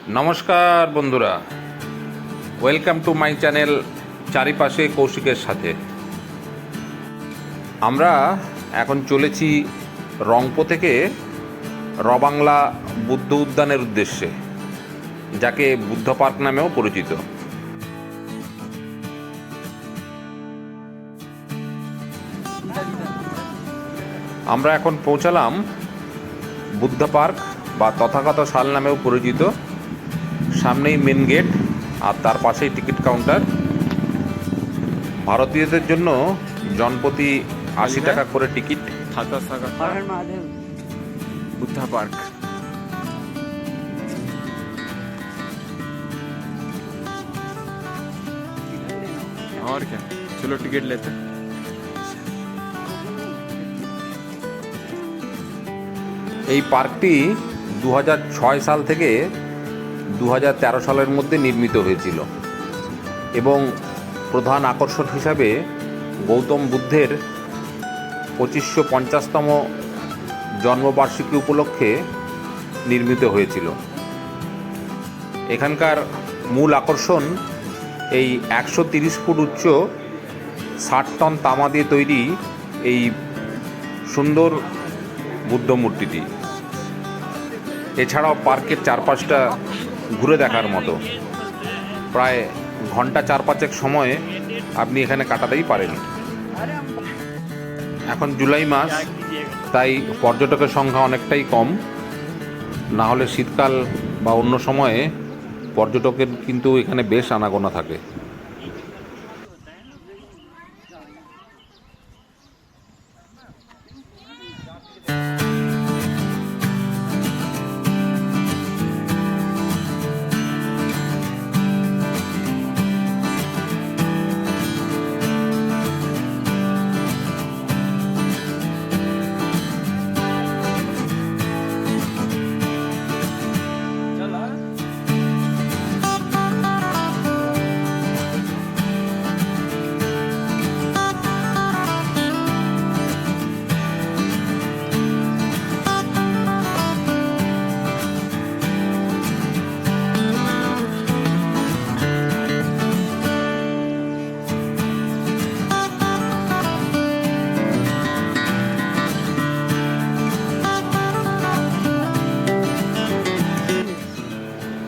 নমস্কার বন্ধুরা, welcome to my channel চারিপাশে কৌশিকের সাথে। আমরা এখন চলেছি রংপো থেকে রবাংলা বুদ্ধ উদ্যানের উদ্দেশ্যে, যাকে বুদ্ধ পার্ক নামেও পরিচিত। আমরা এখন পৌঁছালাম বুদ্ধ পার্ক বা তথাগত শাল নামেও পরিচিত। সামনেই মেন গেট আর তার পাশেই টিকিট কাউন্টার। ভারতীয়দের জন্য জনপ্রতি 80 টাকা করে টিকিট। बुद्धा पार्क। और क्या, चलो टिकट लेते हैं। এই পার্কটি 2006 সাল থেকে 2013 সালের মধ্যে নির্মিত হয়েছিল এবং প্রধান আকর্ষণ হিসাবে গৌতম বুদ্ধের 2550তম জন্মবার্ষিকী উপলক্ষে নির্মিত হয়েছিল। এখানকার মূল আকর্ষণ এই 130 ফুট উচ্চ 60 টন তামা দিয়ে তৈরি এই সুন্দর বুদ্ধ মূর্তিটি। এছাড়াও পার্কের চারপাশটা ঘুরে দেখার মতো। প্রায় ঘন্টা 4-5 সময় আপনি এখানে কাটাতেই পারেন। এখন জুলাই মাস, তাই পর্যটকের সংখ্যা অনেকটাই কম। না হলে শীতকাল বা অন্য সময়ে পর্যটকের কিন্তু এখানে বেশ আনাগোনা থাকে।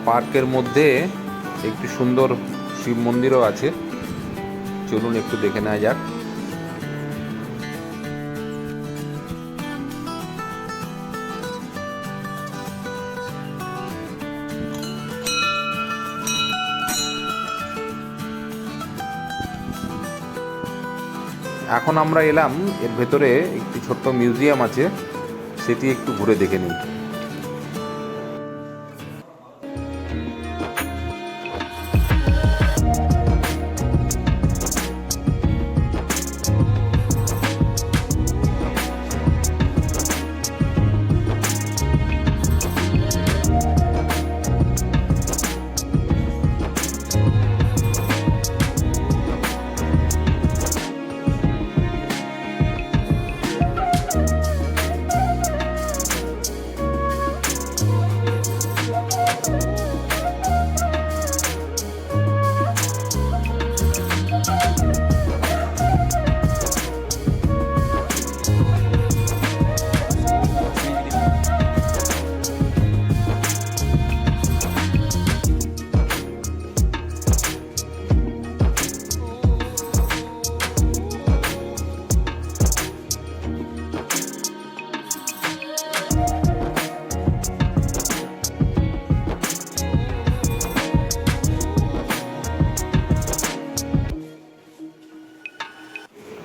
পার্কের মধ্যে একটি সুন্দর শিব মন্দিরও আছে, চলুন একটু দেখে নেওয়া যাক। এখন আমরা এলাম, এর ভেতরে একটি ছোট্ট মিউজিয়াম আছে, সেটি একটু ঘুরে দেখে নিই।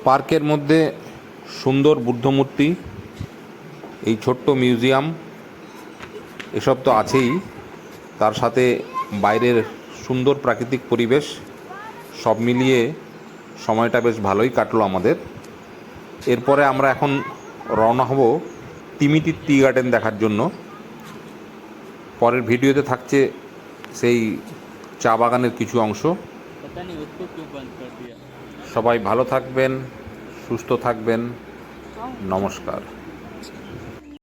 পার্কের মধ্যে সুন্দর বুদ্ধ মূর্তি, এই ছোট্ট মিউজিয়াম, এসব তো আছেই। তার সাথে বাইরের সুন্দর প্রাকৃতিক পরিবেশ, সব মিলিয়ে সময়টা বেশ ভালোই কাটলো আমাদের। এরপরে আমরা এখন রওনা হব তিমিটির টি গার্ডেন দেখার জন্য। পরের ভিডিওতে থাকছে সেই চা বাগানের কিছু অংশ। সবাই ভালো থাকবেন, সুস্থ থাকবেন। নমস্কার।